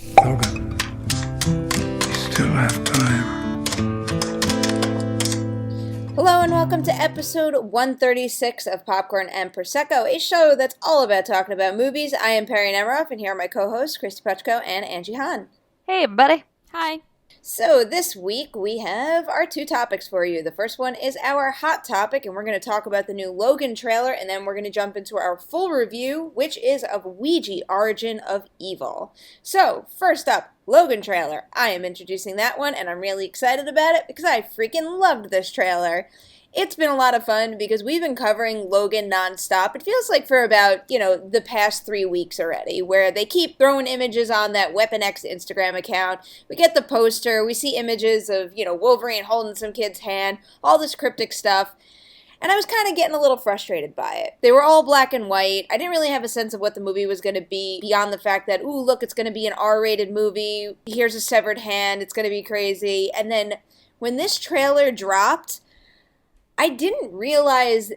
Logan, you still have time. Hello and welcome to episode 136 of Popcorn and Prosecco, a show that's all about talking about movies. I am Perri Nemiroff, and here are my co-hosts, Kristy Puchko and Angie Han. Hey, everybody. Hi. So this week we have our two topics for you. The first one is our hot topic, and we're going to talk about the new Logan trailer, and then we're going to jump into our full review, which is of Ouija, Origin of Evil. So, first up, Logan trailer. I am introducing that one, and I'm really excited about it because I freaking loved this trailer. It's been a lot of fun because we've been covering Logan nonstop. It feels like for about, the past 3 weeks already, where they keep throwing images on that Weapon X Instagram account. We get the poster, we see images of, Wolverine holding some kid's hand, all this cryptic stuff. And I was kind of getting a little frustrated by it. They were all black and white. I didn't really have a sense of what the movie was going to be beyond the fact that, ooh, look, it's going to be an R-rated movie. Here's a severed hand. It's going to be crazy. And then when this trailer dropped, I didn't realize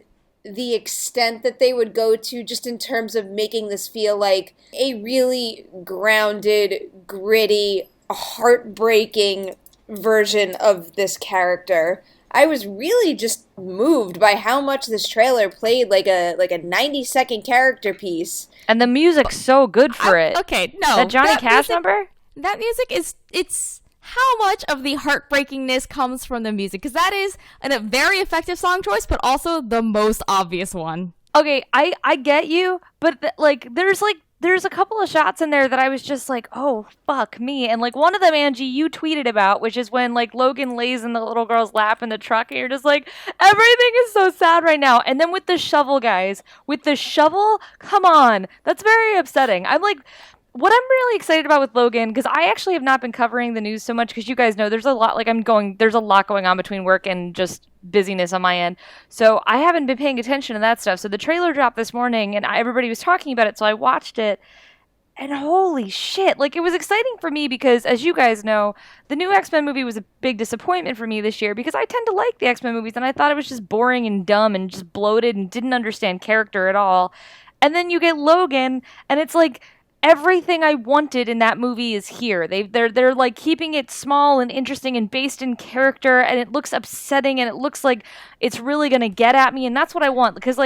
the extent that they would go to just in terms of making this feel like a really grounded, gritty, heartbreaking version of this character. I was really just moved by how much this trailer played like a 90-second character piece. And the music's so good for it. Okay, no. That Johnny Cash number? That music it's how much of the heartbreakingness comes from the music, because that is a very effective song choice, but also the most obvious one. Okay, I get you, but there's a couple of shots in there that I was just like, oh, fuck me. And one of them, Angie, you tweeted about, which is when Logan lays in the little girl's lap in the truck, and you're just like, everything is so sad right now. And then with the shovel, guys, come on, that's very upsetting. I'm like, what I'm really excited about with Logan, because I actually have not been covering the news so much, because you guys know there's a lot, there's a lot going on between work and just busyness on my end. So I haven't been paying attention to that stuff. So the trailer dropped this morning, and everybody was talking about it, so I watched it. And holy shit, it was exciting for me because, as you guys know, the new X-Men movie was a big disappointment for me this year because I tend to like the X-Men movies, and I thought it was just boring and dumb and just bloated and didn't understand character at all. And then you get Logan, and it's like, everything I wanted in that movie is here. They're keeping it small and interesting and based in character, and it looks upsetting, and it looks like it's really gonna get at me, and that's what I want. Because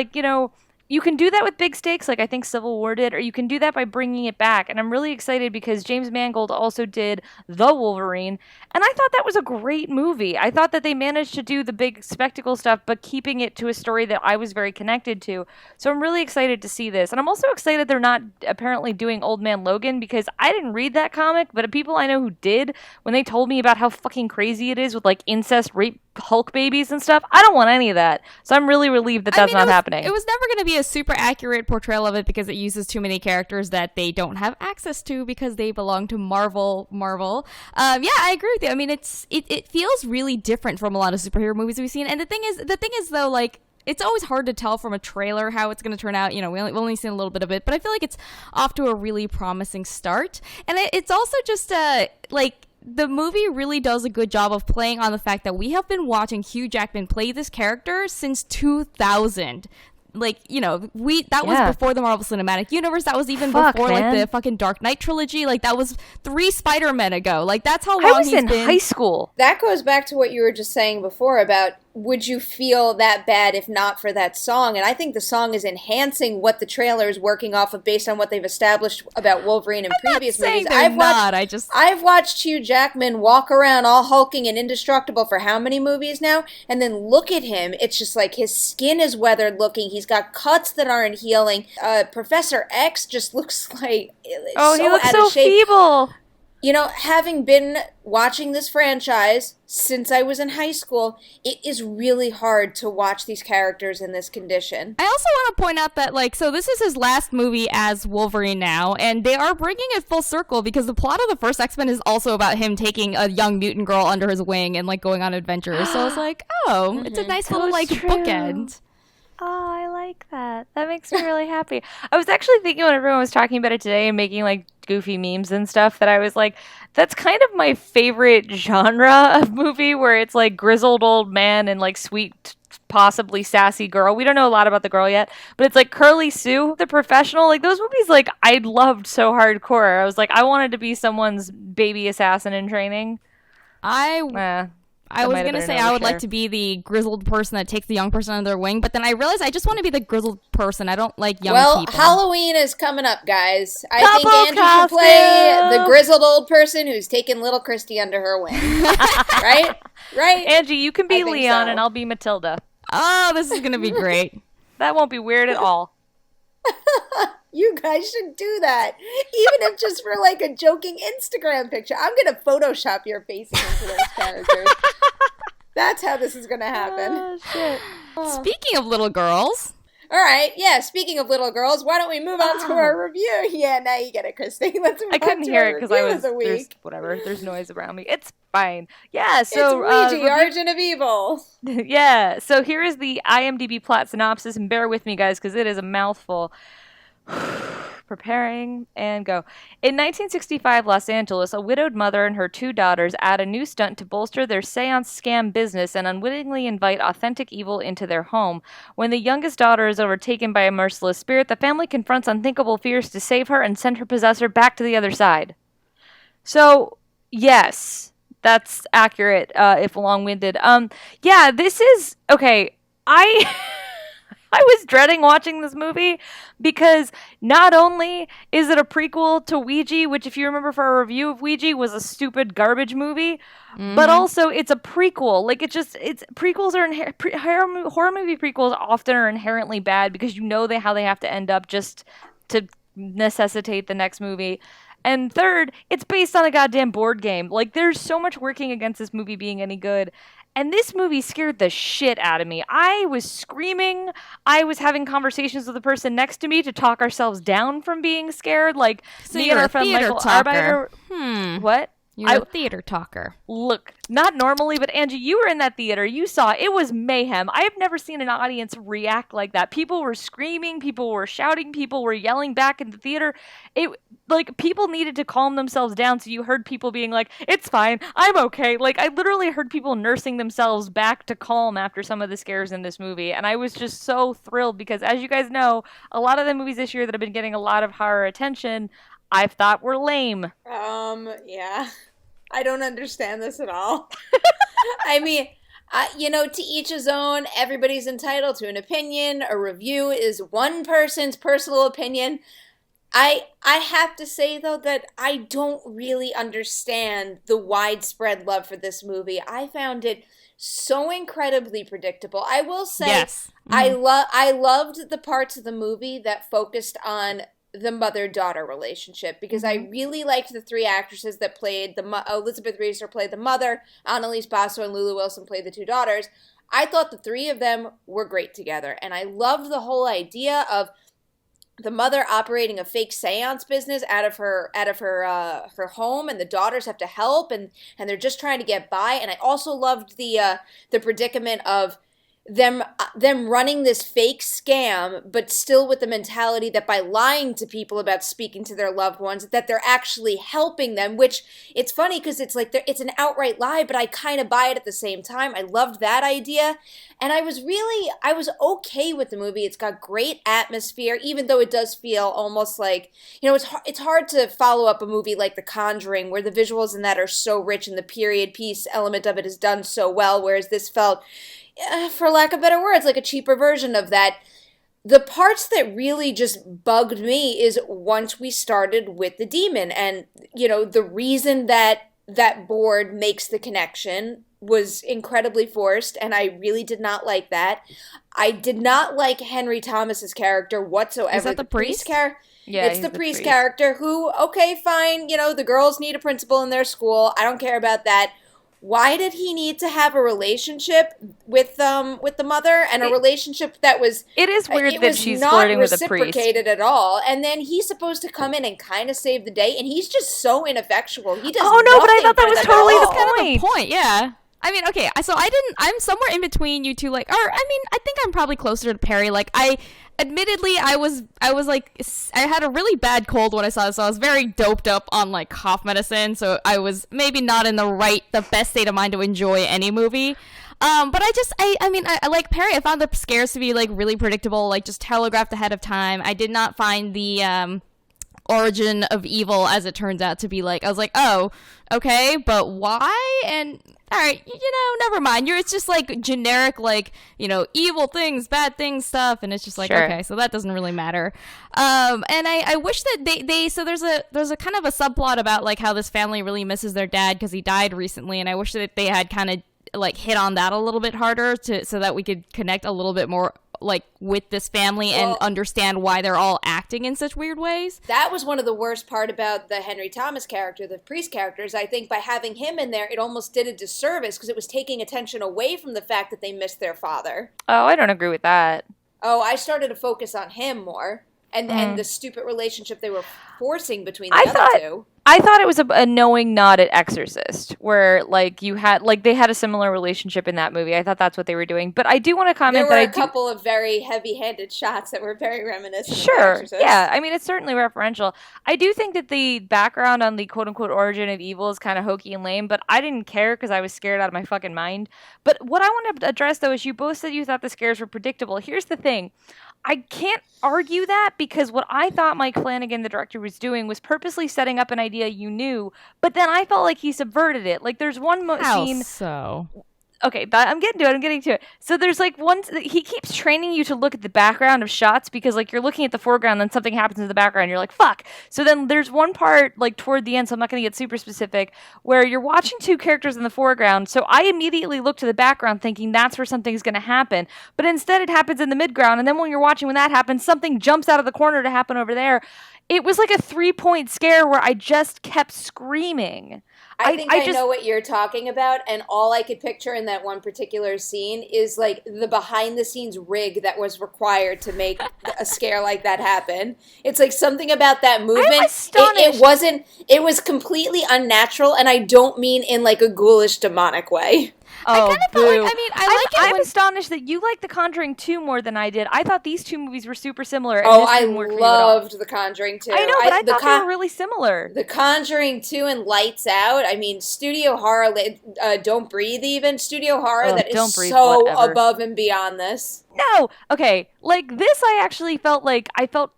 you can do that with big stakes, like I think Civil War did, or you can do that by bringing it back. And I'm really excited because James Mangold also did The Wolverine, and I thought that was a great movie. I thought that they managed to do the big spectacle stuff, but keeping it to a story that I was very connected to. So I'm really excited to see this. And I'm also excited they're not apparently doing Old Man Logan, because I didn't read that comic, but people I know who did, when they told me about how fucking crazy it is with incest, rape, Hulk babies and stuff, I don't want any of that. So I'm really relieved that that's not happening. It was never going to be a super accurate portrayal of it because it uses too many characters that they don't have access to because they belong to Marvel. Yeah, I agree with you. I mean, it feels really different from a lot of superhero movies we've seen. And the thing is though, it's always hard to tell from a trailer how it's going to turn out. We've only seen a little bit of it, but I feel like it's off to a really promising start. And it's also just the movie really does a good job of playing on the fact that we have been watching Hugh Jackman play this character since 2000. That was before the Marvel Cinematic Universe. That was even before the fucking Dark Knight trilogy. That was 3 Spider-Men ago. That's how long he's been. I was in high school. That goes back to what you were just saying before about, would you feel that bad if not for that song? And I think the song is enhancing what the trailer is working off of based on what they've established about Wolverine in previous movies. I've watched Hugh Jackman walk around all hulking and indestructible for how many movies now? And then look at him. It's just his skin is weathered looking. He's got cuts that aren't healing. Professor X just looks like he looks so feeble. Having been watching this franchise since I was in high school, it is really hard to watch these characters in this condition. I also want to point out that, so this is his last movie as Wolverine now, and they are bringing it full circle because the plot of the first X-Men is also about him taking a young mutant girl under his wing and, going on adventures. So it's it's a nice little, bookend. Oh, I like that. That makes me really happy. I was actually thinking when everyone was talking about it today and making goofy memes and stuff that I was like, that's kind of my favorite genre of movie where it's grizzled old man and sweet possibly sassy girl. We don't know a lot about the girl yet, but it's like Curly Sue, the professional. Like those movies, like I loved so hardcore. I was like, I wanted to be someone's baby assassin in training. I was going to say I would like to be the grizzled person that takes the young person under their wing, but then I realized I just want to be the grizzled person. I don't like young people. Well, Halloween is coming up, guys. I think Angie should play the grizzled old person who's taking little Kristy under her wing. Right? Angie, you can be Leon and I'll be Matilda. Oh, this is going to be great. That won't be weird at all. You guys should do that. Even if just for like a joking Instagram picture. I'm going to Photoshop your faces into those characters. That's how this is going to happen. Oh, shit. Speaking of little girls. All right. Yeah, speaking of little girls, why don't we move on to our review? Yeah, now you get it, Kristy. Let's move I couldn't hear it because I was, there's noise around me. It's fine. Yeah, so. It's Ouija, Origin of Evil. Yeah, so here is the IMDb plot synopsis, and bear with me, guys, because it is a mouthful. Preparing and go. In 1965 Los Angeles, a widowed mother and her 2 daughters add a new stunt to bolster their seance scam business and unwittingly invite authentic evil into their home. When the youngest daughter is overtaken by a merciless spirit, the family confronts unthinkable fears to save her and send her possessor back to the other side. So, yes, that's accurate, if long-winded. Yeah, this is... Okay, I was dreading watching this movie because not only is it a prequel to Ouija, which if you remember for our review of Ouija was a stupid garbage movie, but also it's a prequel. Like prequels are horror movie prequels often are inherently bad because you know how they have to end up just to necessitate the next movie. And third, it's based on a goddamn board game. Like there's so much working against this movie being any good. And this movie scared the shit out of me. I was screaming. I was having conversations with the person next to me to talk ourselves down from being scared. Like so me and our friend Michael Arbeiter. What? You're a theater talker. Look, not normally, but Angie, you were in that theater. You saw it was mayhem. I have never seen an audience react like that. People were screaming, people were shouting, people were yelling back in the theater. People needed to calm themselves down, so you heard people being like, "It's fine, I'm okay." Like I literally heard people nursing themselves back to calm after some of the scares in this movie, and I was just so thrilled because, as you guys know, a lot of the movies this year that have been getting a lot of horror attention, I've thought were lame. Yeah. I don't understand this at all. I mean, to each his own. Everybody's entitled to an opinion. A review is one person's personal opinion. I have to say, though, that I don't really understand the widespread love for this movie. I found it so incredibly predictable. I will say, yes. I loved the parts of the movie that focused on the mother-daughter relationship because I really liked the 3 actresses that played Elizabeth Reeser played the mother, Annalise Basso and Lulu Wilson played the 2 daughters. I thought the 3 of them were great together, and I loved the whole idea of the mother operating a fake seance business out of her home, and the daughters have to help, and they're just trying to get by. And I also loved the predicament of them running this fake scam, but still with the mentality that by lying to people about speaking to their loved ones, that they're actually helping them, which it's funny because it's like it's an outright lie, but I kind of buy it at the same time. I loved that idea. And I was okay with the movie. It's got great atmosphere, even though it does feel almost like, it's hard to follow up a movie like The Conjuring, where the visuals in that are so rich and the period piece element of it is done so well, whereas this felt, for lack of better words, like a cheaper version of that. The parts that really just bugged me is once we started with the demon and, the reason that board makes the connection was incredibly forced, and I really did not like that. I did not like Henry Thomas's character whatsoever. Is that the priest? Yeah, it's the priest character who, okay, fine, the girls need a principal in their school. I don't care about that. Why did he need to have a relationship with the mother and a relationship that was... It is weird that she's flirting with a priest. It was not reciprocated at all. And then he's supposed to come in and kind of save the day, and he's just so ineffectual. He does but I thought that was totally the point. Kind of the point, yeah. I mean, okay, so I'm somewhere in between you two, I think I'm probably closer to Perri. Admittedly, I had a really bad cold when I saw this, so I was very doped up on, cough medicine, so I was maybe not in the best state of mind to enjoy any movie. But I like Perri. I found the scares to be like really predictable, like just telegraphed ahead of time. I did not find the origin of evil, as it turns out to be, like, I was like, oh, okay, but why? And all right, never mind. It's just like generic, like, evil things, bad things stuff, and it's just like, Sure. okay, so that doesn't really matter. And I wish that they so there's a kind of a subplot about like how this family really misses their dad because he died recently, and I wish that they had kind of like hit on that a little bit harder so that we could connect a little bit more like with this family and understand why they're all acting in such weird ways. That was one of the worst part about the Henry Thomas character, the priest character, is I think by having him in there, it almost did a disservice because it was taking attention away from the fact that they missed their father. Oh, I don't agree with that. Oh, I started to focus on him more and the stupid relationship they were forcing between the other two. I thought it was a knowing nod at Exorcist, where like they had a similar relationship in that movie. I thought that's what they were doing. But I do want to comment there were a couple of very heavy-handed shots that were very reminiscent of Exorcist. Yeah. I mean, it's certainly referential. I do think that the background on the quote-unquote origin of evil is kind of hokey and lame, but I didn't care because I was scared out of my fucking mind. But what I want to address, though, is you both said you thought the scares were predictable. Here's the thing. I can't argue that because what I thought Mike Flanagan, the director, was doing was purposely setting up an idea you knew, but then I felt like he subverted it. Like there's one scene. So? Okay, I'm getting to it. So there's like he keeps training you to look at the background of shots because like you're looking at the foreground and then something happens in the background. You're like, fuck. So then there's one part like toward the end, so I'm not going to get super specific, where you're watching two characters in the foreground. So I immediately look to the background thinking that's where something's going to happen. But instead it happens in the midground. And then when you're watching when that happens, something jumps out of the corner to happen over there. It was like a 3-point scare where I just kept screaming. I think I know what you're talking about, and all I could picture in that one particular scene is like the behind-the-scenes rig that was required to make a scare like that happen. It's like something about that movement. I'm astonished. It was completely unnatural, and I don't mean in like a ghoulish, demonic way. Oh, I kind of felt like, I'm astonished that you like The Conjuring 2 more than I did. I thought these two movies were super similar. And I loved The Conjuring 2. I know, but I thought they were really similar. The Conjuring 2 and Lights Out. I mean, studio horror, Don't Breathe even. Studio horror that is so above and beyond this. No! Okay, like this I actually felt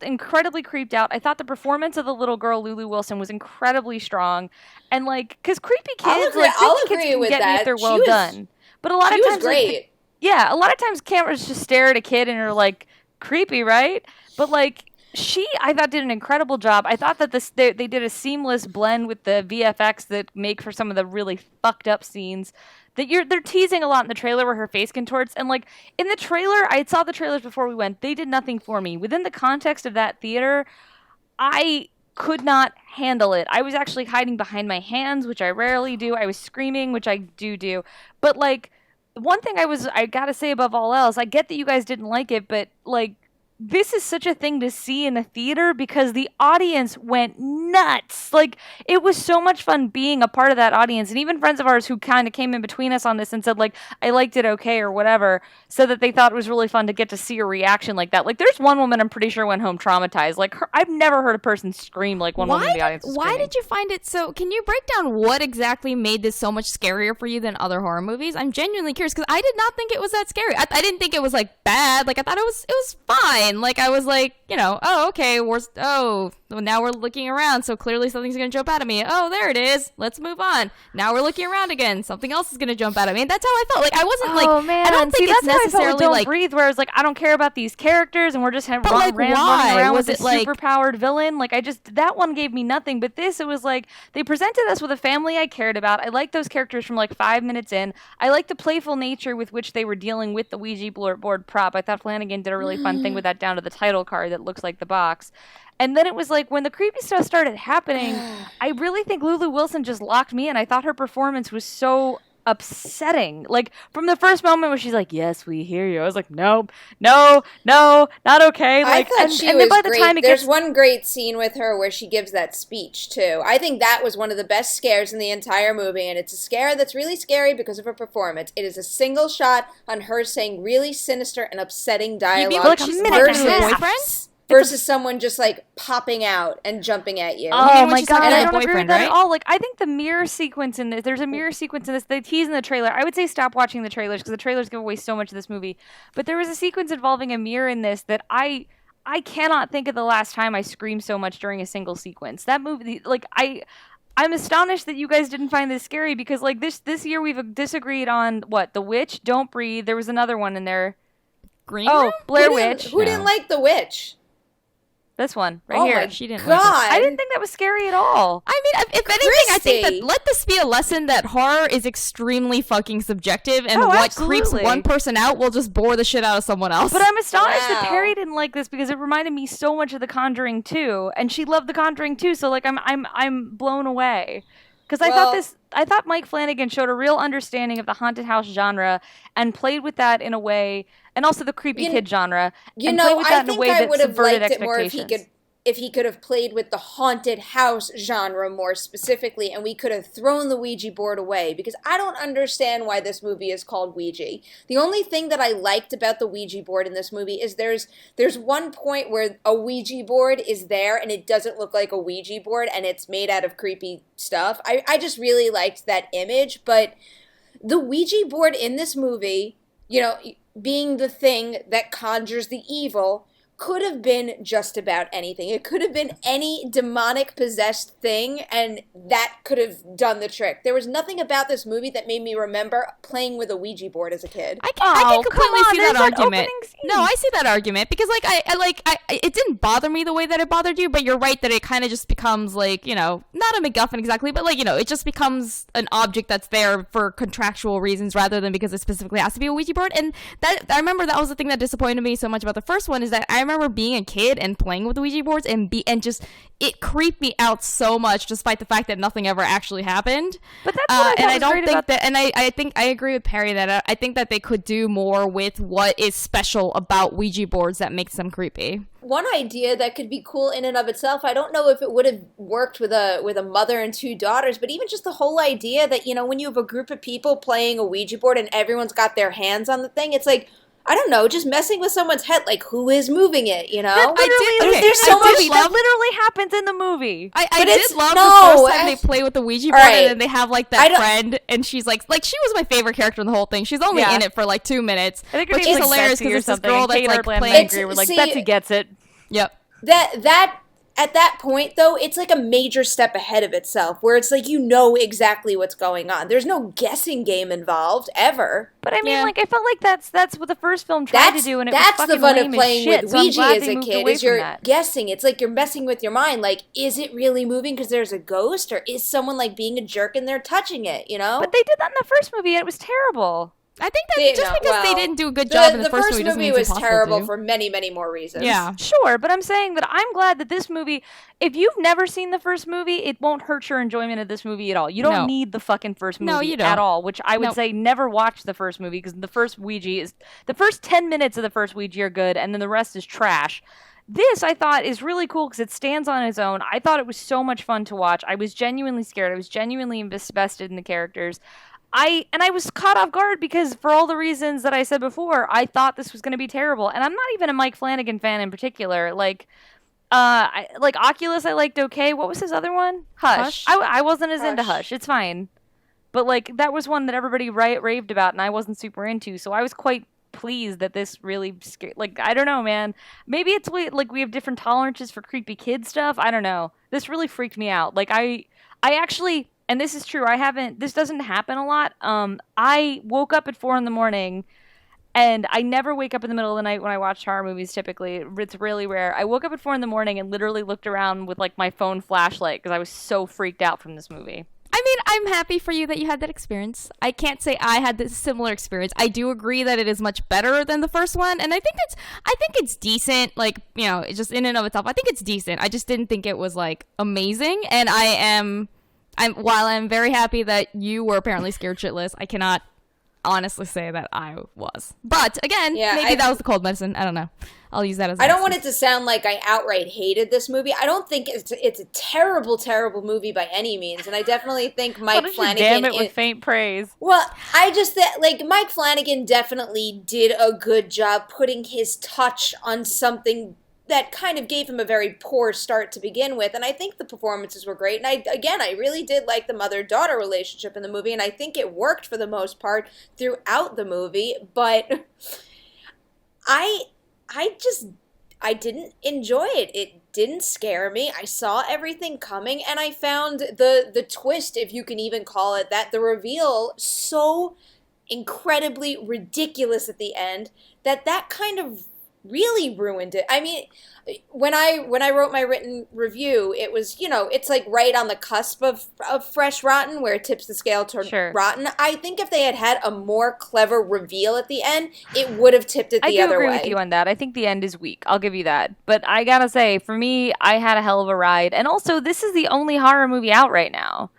incredibly creeped out. I thought the performance of the little girl, Lulu Wilson, was incredibly strong. And like, because creepy kids, I'll agree with get that. Me if they're well done. But a lot of times, was great. A lot of times cameras just stare at a kid and are like, creepy, right? But like, I thought did an incredible job. I thought that they did a seamless blend with the VFX that make for some of the really fucked up scenes. They're teasing a lot in the trailer where her face contorts, and like in the trailer, I saw the trailers before we went. They did nothing for me within the context of that theater. I could not handle it. I was actually hiding behind my hands, which I rarely do. I was screaming, which I do. But like one thing I gotta say above all else, I get that you guys didn't like it, but like this is such a thing to see in a theater because the audience went nuts. Like, it was so much fun being a part of that audience. And even friends of ours who kind of came in between us on this and said, like, I liked it okay or whatever, said that they thought it was really fun to get to see a reaction like that. Like, there's one woman I'm pretty sure went home traumatized. Like, I've never heard a person scream like one woman in the audience was Why did you find it so... Can you break down what exactly made this so much scarier for you than other horror movies? I'm genuinely curious because I did not think it was that scary. I didn't think it was, like, bad. Like, I thought it was fine. Like, I was like, okay, now we're looking around, so clearly something's going to jump out at me. Oh, there it is. Let's move on. Now we're looking around again. Something else is going to jump out at me. And that's how I felt. Like, I wasn't like, I don't think it's necessarily Don't like... Breathe, where I was like, I don't care about these characters, and we're just running why? around Was with it a superpowered villain. Like, that one gave me nothing. But this, it was like, they presented us with a family I cared about. I liked those characters from like 5 minutes in. I liked the playful nature with which they were dealing with the Ouija board prop. I thought Flanagan did a really fun thing with that down to the title card that looks like the box. And then it was like when the creepy stuff started happening, I really think Lulu Wilson just locked me in. I thought her performance was so upsetting. Like from the first moment where she's like, "Yes, we hear you," I was like, "Nope, no, not okay." Like, I thought she was great. There's one great scene with her where she gives that speech too. I think that was one of the best scares in the entire movie, and it's a scare that's really scary because of her performance. It is a single shot on her saying really sinister and upsetting dialogue. Like a minute versus boyfriend. versus someone just like popping out and jumping at you. Oh my she's god, talking I about don't agree with boyfriend, that right? at all. Like, I think the mirror sequence in this, there's a mirror sequence in this. They tease in the trailer. I would say stop watching the trailers because the trailers give away so much of this movie. But there was a sequence involving a mirror in this that I cannot think of the last time I screamed so much during a single sequence. That movie, like, I'm astonished that you guys didn't find this scary because, like, this year we've disagreed on what, The Witch, Don't Breathe. There was another one in there. Green Oh, Room? Blair Who Witch. didn't like The Witch? This one right Oh here. my She didn't God. like I didn't think that was scary at all. I mean, if anything, I think Kristy. that let this be a lesson that horror is extremely fucking subjective, and Oh, what creeps absolutely. one person out will just bore the shit out of someone else. But I'm astonished that Wow. Perri didn't like this because it reminded me so much of The Conjuring 2, and she loved The Conjuring 2. So like I'm blown away because I thought Mike Flanagan showed a real understanding of the haunted house genre and played with that in a way, and also the creepy kid genre. You and played know, with I that in a think way I that would have subverted liked it more expectations. if he could have played with the haunted house genre more specifically, and we could have thrown the Ouija board away, because I don't understand why this movie is called Ouija. The only thing that I liked about the Ouija board in this movie is there's one point where a Ouija board is there and it doesn't look like a Ouija board and it's made out of creepy stuff. I just really liked that image, but the Ouija board in this movie, you know, being the thing that conjures the evil, could have been just about anything. It could have been any demonic possessed thing, and that could have done the trick. There was nothing about this movie that made me remember playing with a Ouija board as a kid. I can Oh, completely come on, see there's that that argument. opening scene. No, I see that argument because, like, I it didn't bother me the way that it bothered you. But you're right that it kind of just becomes like, you know, not a MacGuffin exactly, but like, you know, it just becomes an object that's there for contractual reasons rather than because it specifically has to be a Ouija board. And that I remember that was the thing that disappointed me so much about the first one is that I remember being a kid and playing with Ouija boards and just it creeped me out so much, despite the fact that nothing ever actually happened. But that's what I thought and I was don't great think about that, and I think I agree with Perri that I think that they could do more with what is special about Ouija boards that makes them creepy. One idea that could be cool in and of itself, I don't know if it would have worked with a mother and two daughters, but even just the whole idea that, you know, when you have a group of people playing a Ouija board and everyone's got their hands on the thing, it's like, I don't know, just messing with someone's head, like, who is moving it, you know? There's so much that literally happens in the movie. I But did it's- love no, the first time they play with the Ouija board Alright. and then they have like I that don't- friend and she's like she was my favorite character in the whole thing. She's only Yeah. in it for like 2 minutes. I think her but name's she's like hilarious Betsy because or it's this something. girl and that's Kate like Arpland and I playing. agree. We're like, See- Betsy gets it. Yep. that at that point, though, it's like a major step ahead of itself, where it's like you know exactly what's going on. There's no guessing game involved, ever. But I mean, Yeah. like, I felt like that's what the first film tried to do, and it was That's fucking the fun lame of as playing shit, with so I'm Ouija glad as they a moved kid, away is from you're that. guessing. It's like you're messing with your mind, like, is it really moving because there's a ghost, or is someone, like, being a jerk and they're touching it, you know? But they did that in the first movie, and it was terrible. I think that They- just no, because they well, didn't do a good job in the first movie doesn't mean was it's impossible terrible to. for many, many more reasons. Yeah. Sure, but I'm saying that I'm glad that this movie, if you've never seen the first movie, it won't hurt your enjoyment of this movie at all. You don't No. need the fucking first movie No, you don't. at all, which I would Nope. say never watch the first movie because the first the first 10 minutes of the first Ouija are good, and then the rest is trash. This, I thought, is really cool because it stands on its own. I thought it was so much fun to watch. I was genuinely scared. I was genuinely invested in the characters. I was caught off guard because for all the reasons that I said before, I thought this was going to be terrible. And I'm not even a Mike Flanagan fan in particular. Like Oculus, I liked okay. What was his other one? Hush. I wasn't as into Hush. Hush. It's fine. But like that was one that everybody raved about, and I wasn't super into. So I was quite pleased that this really scared. Like, I don't know, man. Maybe it's like we have different tolerances for creepy kid stuff. I don't know. This really freaked me out. Like I actually. And this is true. This doesn't happen a lot. I woke up at 4 a.m, and I never wake up in the middle of the night when I watch horror movies. Typically, it's really rare. I woke up at 4 a.m. and literally looked around with like my phone flashlight because I was so freaked out from this movie. I mean, I'm happy for you that you had that experience. I can't say I had this similar experience. I do agree that it is much better than the first one, and I think it's decent. Like, you know, it's just in and of itself, I think it's decent. I just didn't think it was like amazing, and while I'm very happy that you were apparently scared shitless, I cannot honestly say that I was. But again, Yeah, maybe that was the cold medicine. I don't know. I'll use that as. I don't want it to sound like I outright hated this movie. I don't think it's a terrible, terrible movie by any means, and I definitely think Mike Flanagan. Damn it with faint praise. Well, I just like Mike Flanagan definitely did a good job putting his touch on something that kind of gave him a very poor start to begin with. And I think the performances were great. And I really did like the mother-daughter relationship in the movie, and I think it worked for the most part throughout the movie. But I didn't enjoy it. It didn't scare me. I saw everything coming, and I found the twist, if you can even call it that, the reveal, so incredibly ridiculous at the end that kind of really ruined it. I mean, when I wrote my written review, it was, it's like right on the cusp of fresh rotten, where it tips the scale toward rotten. I think if they had had a more clever reveal at the end, it would have tipped it the other way. I do agree with you on that. I think the end is weak. I'll give you that. But I gotta say, for me, I had a hell of a ride. And also, this is the only horror movie out right now.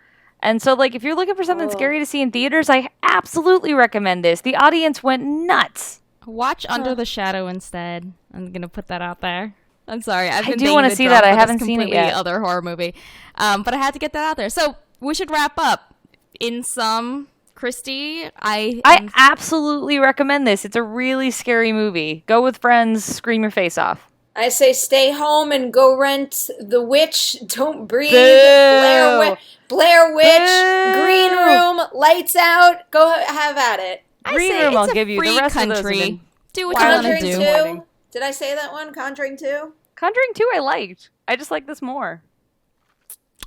And so, like, if you're looking for something scary to see in theaters, I absolutely recommend this. The audience went nuts. Watch Under the Shadow instead. I'm gonna put that out there. I'm sorry. I do want to see that. I haven't seen it yet. Other horror movie, but I had to get that out there. So we should wrap up. In sum, Kristy, I absolutely recommend this. It's a really scary movie. Go with friends. Scream your face off. I say stay home and go rent The Witch, Don't Breathe, Blair Witch, Boo. Green Room, Lights Out. Go have at it. Green Room I'll give you. The rest of those have been do what you want to do. Conjuring 2. Did I say that one? Conjuring 2? Conjuring 2 I liked. I just like this more.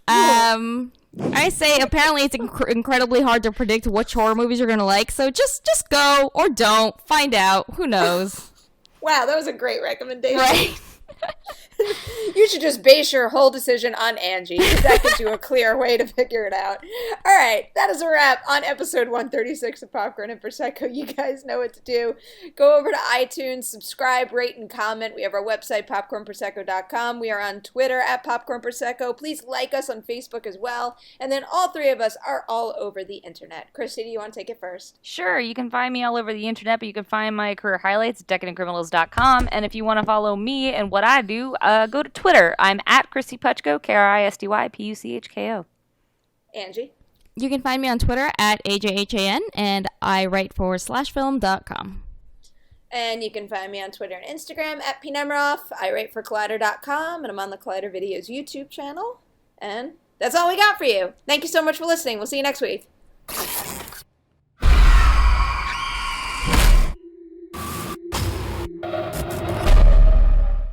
I say apparently it's incredibly hard to predict which horror movies you're going to like, so just go or don't. Find out. Who knows? Wow, that was a great recommendation. Right. You should just base your whole decision on Angie, because that gives you a clear way to figure it out. All right, that is a wrap on episode 136 of Popcorn and Prosecco. You guys know what to do. Go over to iTunes, subscribe, rate, and comment. We have our website, popcornprosecco.com. We are on Twitter at Popcorn Prosecco. Please like us on Facebook as well. And then all three of us are all over the internet. Kristy, do you want to take it first? Sure, you can find me all over the internet, but you can find my career highlights at decadentcriminals.com. And if you want to follow me and what I do, go to Twitter. I'm at Kristy Puchko, KristyPuchko. Angie? You can find me on Twitter at AJHAN, and I write for /film.com. And you can find me on Twitter and Instagram at Perri Nemiroff. I write for Collider.com, and I'm on the Collider Videos YouTube channel. And that's all we got for you. Thank you so much for listening. We'll see you next week.